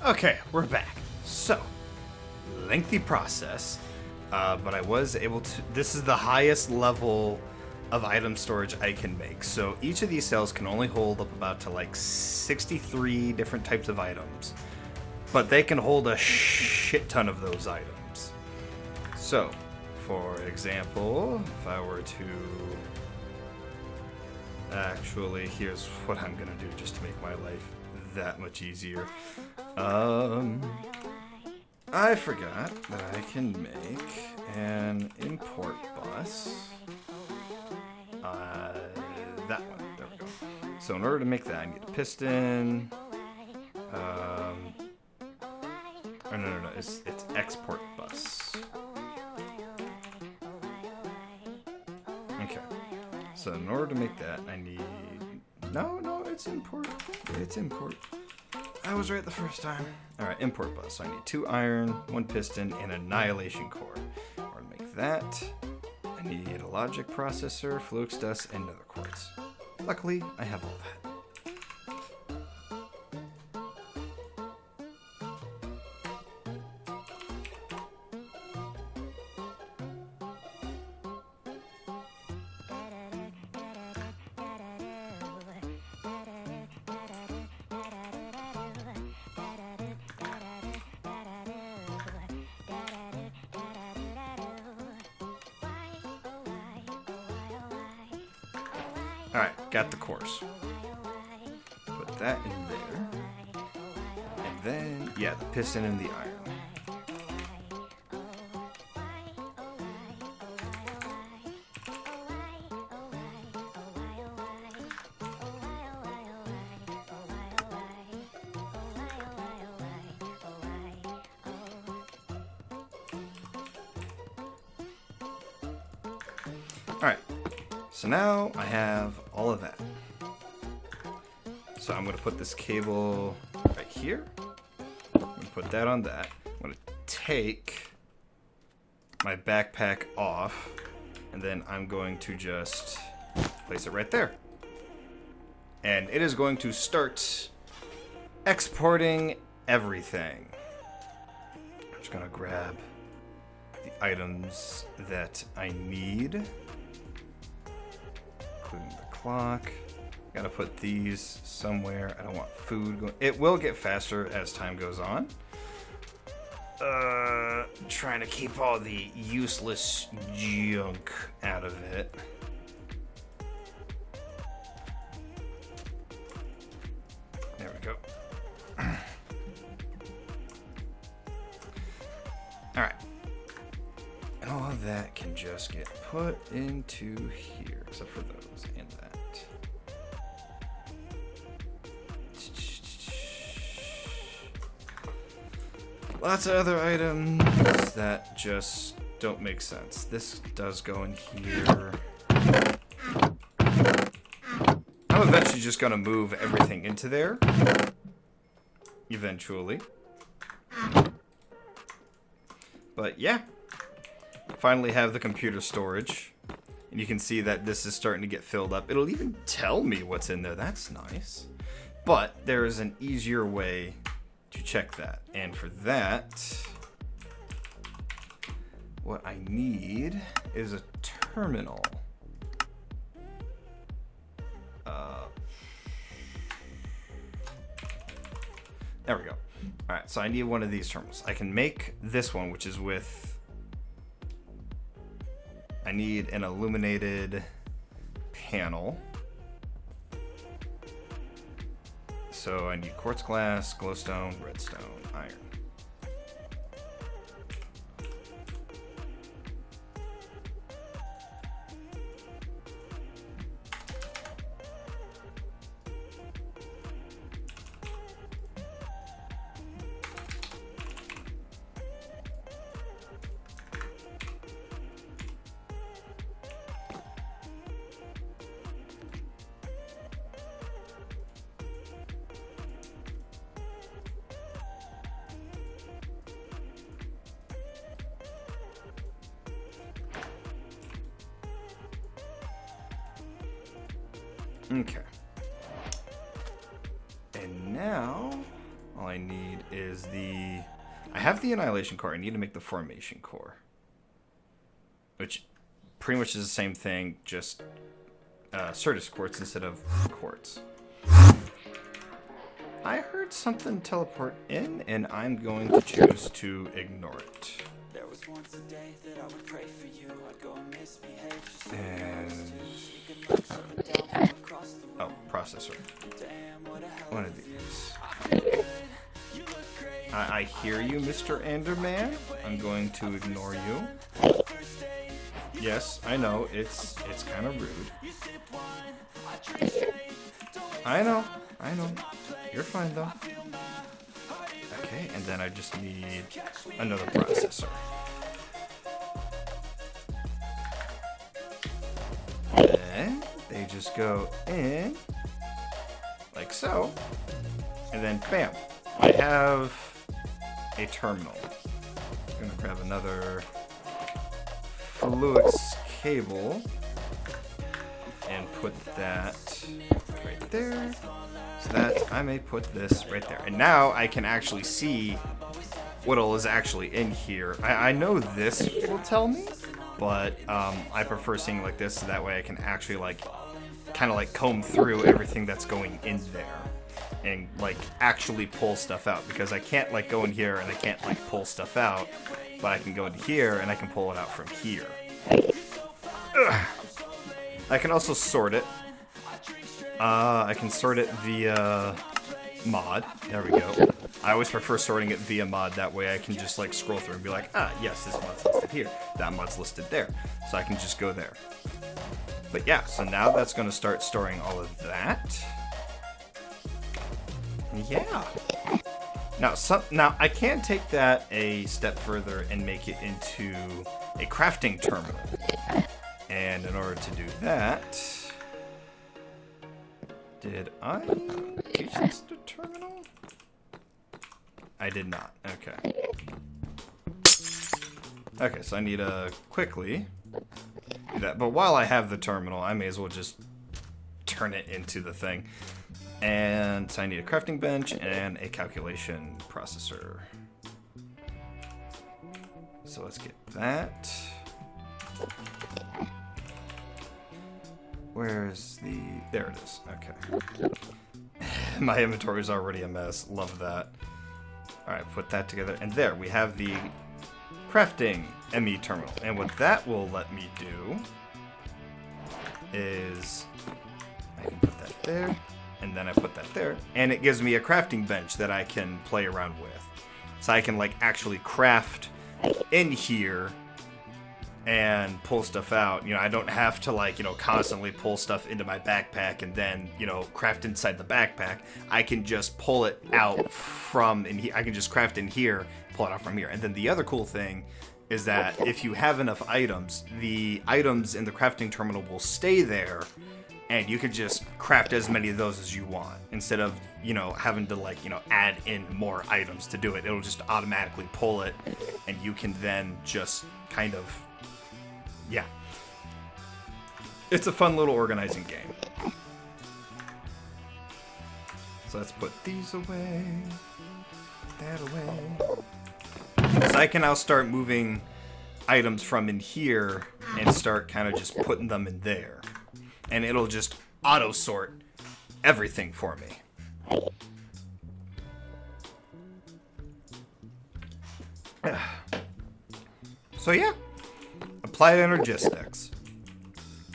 Okay, we're back. So, lengthy process, but I was able to... This is the highest level of item storage I can make. So each of these cells can only hold up about to like 63 different types of items, but they can hold a shit ton of those items. So, for example, if I were to... Actually, here's what I'm gonna do just to make my life that much easier. I forgot that I can make an import bus. That one. There we go. So in order to make that, I need a piston. Oh, no. It's export bus. Okay. So in order to make that, I need... No, it's import. It's import. I was right the first time. Alright, import bus. So I need 2 iron, 1 piston, and an annihilation core. In order to make that, I need a logic processor, flux dust, and nether quartz. Luckily, I have all that. Alright, got the course. Put that in there. And then, yeah, the piston and the iron. Alright. So now I have all of that. So I'm going to put this cable right here. I'm going to put that on that. I'm going to take my backpack off, and then I'm going to just place it right there. And it is going to start exporting everything. I'm just going to grab the items that I need. Including the clock. Gotta put these somewhere. I don't want food going. It will get faster as time goes on. Trying to keep all the useless junk out of it. There we go. Alright. And all of that can just get put into here, except for those and that. Lots of other items that just don't make sense. This does go in here. I'm eventually just going to move everything into there. Eventually. But yeah. Finally have the computer storage. And you can see that this is starting to get filled up. It'll even tell me what's in there. That's nice. But there is an easier way to check that. And for that, what I need is a terminal. There we go. Alright, so I need one of these terminals. I can make this one, which is with... I need an illuminated panel. So I need quartz glass, glowstone, redstone, iron. Okay. And now, all I need is the... I have the Annihilation Core. I need to make the Formation Core. Which pretty much is the same thing, just Certus Quartz instead of Quartz. I heard something teleport in, and I'm going to choose to ignore it. There was once a day that I would pray for you. I'd go and misbehave. And... oh, processor. One of these. I hear you, Mr. Enderman. I'm going to ignore you. Yes, I know, it's kind of rude. I know. You're fine, though. Okay, and then I just need another processor. Then they just go in, like so, and then bam, I have a terminal. I'm gonna grab another Fluix cable and put that right there, so that I may put this right there. And now I can actually see what all is actually in here. I know this will tell me, but I prefer seeing like this, so that way I can actually like kind of like comb through everything that's going in there and like actually pull stuff out, because I can't like go in here and I can't like pull stuff out, but I can go into here and I can pull it out from here. Ugh. I can also sort it. I can sort it via mod. There we go. I always prefer sorting it via mod, that way I can just like scroll through and be like, ah, yes, this mod's listed here, that mod's listed there, so I can just go there. But yeah, so now that's going to start storing all of that. Yeah. Now I can take that a step further and make it into a crafting terminal. And in order to do that, did I teach this to terminal? I did not. Okay. Okay, so I need to quickly do that. But while I have the terminal, I may as well just turn it into the thing. And so I need a crafting bench and a calculation processor. So let's get that. Where's the... there it is. Okay. My inventory is already a mess. Love that. Alright, put that together. And there, we have the crafting ME terminal. And what that will let me do is... I can put that there. And then I put that there. And it gives me a crafting bench that I can play around with. So I can, like, actually craft in here and pull stuff out. You know, I don't have to, like, you know, constantly pull stuff into my backpack and then, you know, craft inside the backpack. I can just pull it out from, and I can just craft in here, pull it out from here. And then the other cool thing is that if you have enough items, the items in the crafting terminal will stay there, and you can just craft as many of those as you want, instead of, you know, having to, like, you know, add in more items to do it. It'll just automatically pull it, and you can then just kind of, yeah. It's a fun little organizing game. So let's put these away, that away. So I can now start moving items from in here and start kind of just putting them in there. And it'll just auto-sort everything for me. So yeah, apply energistics.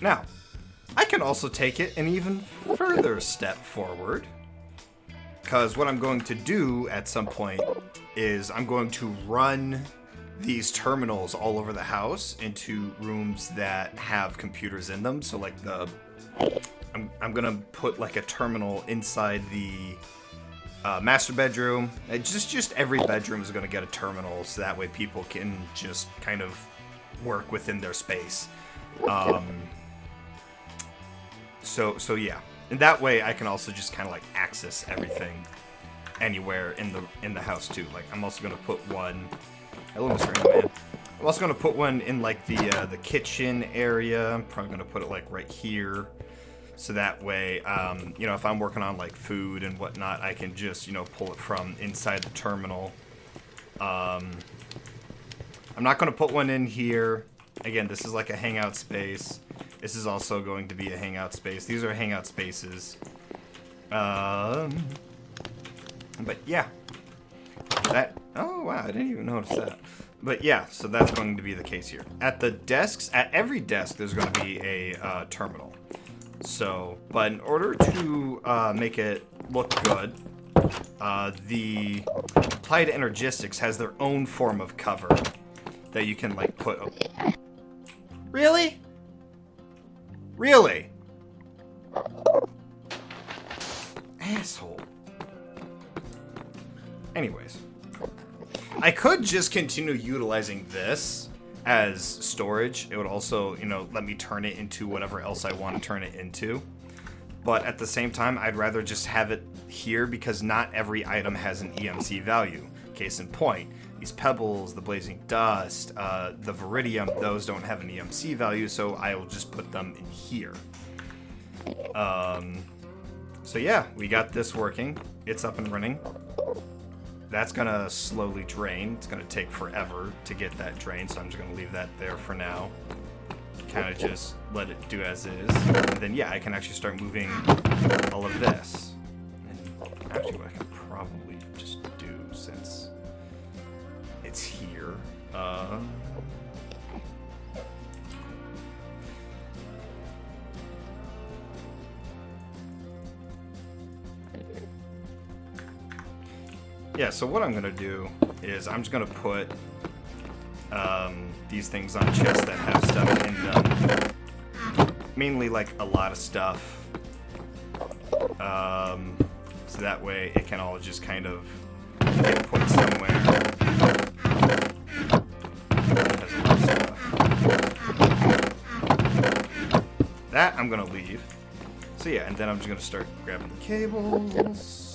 Now, I can also take it an even further step forward, because what I'm going to do at some point is I'm going to run these terminals all over the house into rooms that have computers in them. So like I'm gonna put like a terminal inside the master bedroom. Just every bedroom is gonna get a terminal, so that way people can just kind of work within their space. So yeah, and that way I can also just kind of like access everything anywhere in the house too. Like I'm also gonna put one. Hello, Mr. Man. I'm also gonna put one in like the kitchen area. I'm probably gonna put it like right here. So that way, you know, if I'm working on like food and whatnot, I can just, you know, pull it from inside the terminal. I'm not going to put one in here. Again, this is like a hangout space. This is also going to be a hangout space. These are hangout spaces. But yeah. That, oh wow, I didn't even notice that. But yeah, so that's going to be the case here. At the desks, at every desk, there's going to be a terminal. So, but in order to make it look good, the Applied Energistics has their own form of cover that you can like put. Really? Really? Asshole. Anyways, I could just continue utilizing this as storage. It would also, you know, let me turn it into whatever else I want to turn it into. But at the same time, I'd rather just have it here because not every item has an EMC value. Case in point, these pebbles, the blazing dust, the viridium, those don't have an EMC value, so I will just put them in here. So yeah, we got this working. It's up and running. That's gonna slowly drain. It's gonna take forever to get that drained, so I'm just gonna leave that there for now. Kind of just let it do as is. And then yeah, I can actually start moving all of this. And actually what I can probably just do since it's here. Yeah, so what I'm gonna do is I'm just gonna put these things on chests that have stuff in them. Mainly like a lot of stuff. So that way it can all just kind of get put somewhere. Has a lot of stuff. That I'm gonna leave. So yeah, and then I'm just gonna start grabbing the cables.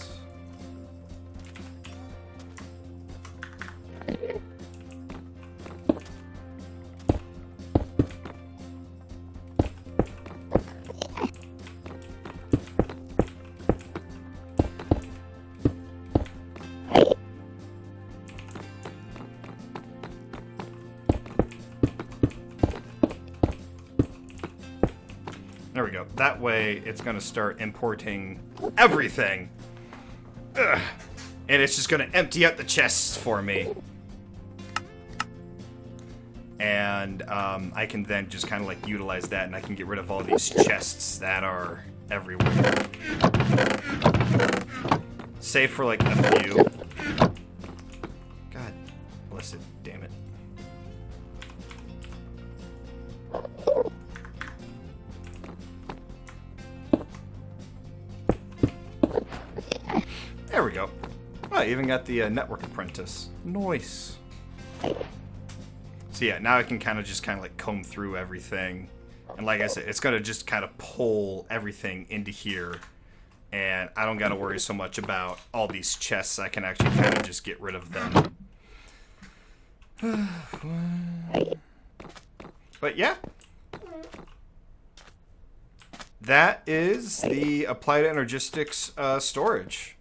There we go. That way, it's going to start importing everything. Ugh. And it's just going to empty out the chests for me. And I can then just kind of like utilize that, and I can get rid of all these chests that are everywhere. Save for like a few. God bless it. Damn it. There we go. Oh, I even got the network apprentice. Nice. So yeah, now I can kind of like comb through everything. And like I said, it's going to just kind of pull everything into here. And I don't got to worry so much about all these chests. I can actually kind of just get rid of them. But yeah. That is the Applied Energistics storage.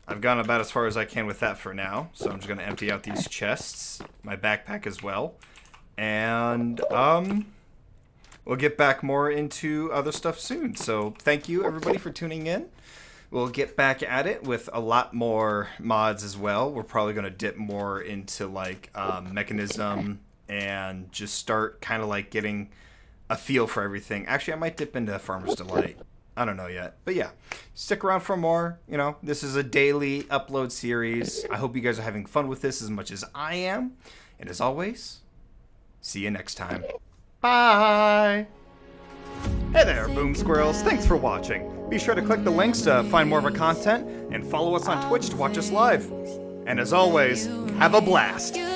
I've gone about as far as I can with that for now, so I'm just going to empty out these chests, my backpack as well, and we'll get back more into other stuff soon. So thank you, everybody, for tuning in. We'll get back at it with a lot more mods as well. We're probably going to dip more into, like, mechanism and just start kind of, like, getting a feel for everything. Actually, I might dip into Farmer's Delight. I don't know yet. But yeah, stick around for more. You know, this is a daily upload series. I hope you guys are having fun with this as much as I am. And as always, see you next time. Bye! Hey there, Boom Squirrels. Thanks for watching. Be sure to click the links to find more of our content and follow us on Twitch to watch us live. And as always, have a blast!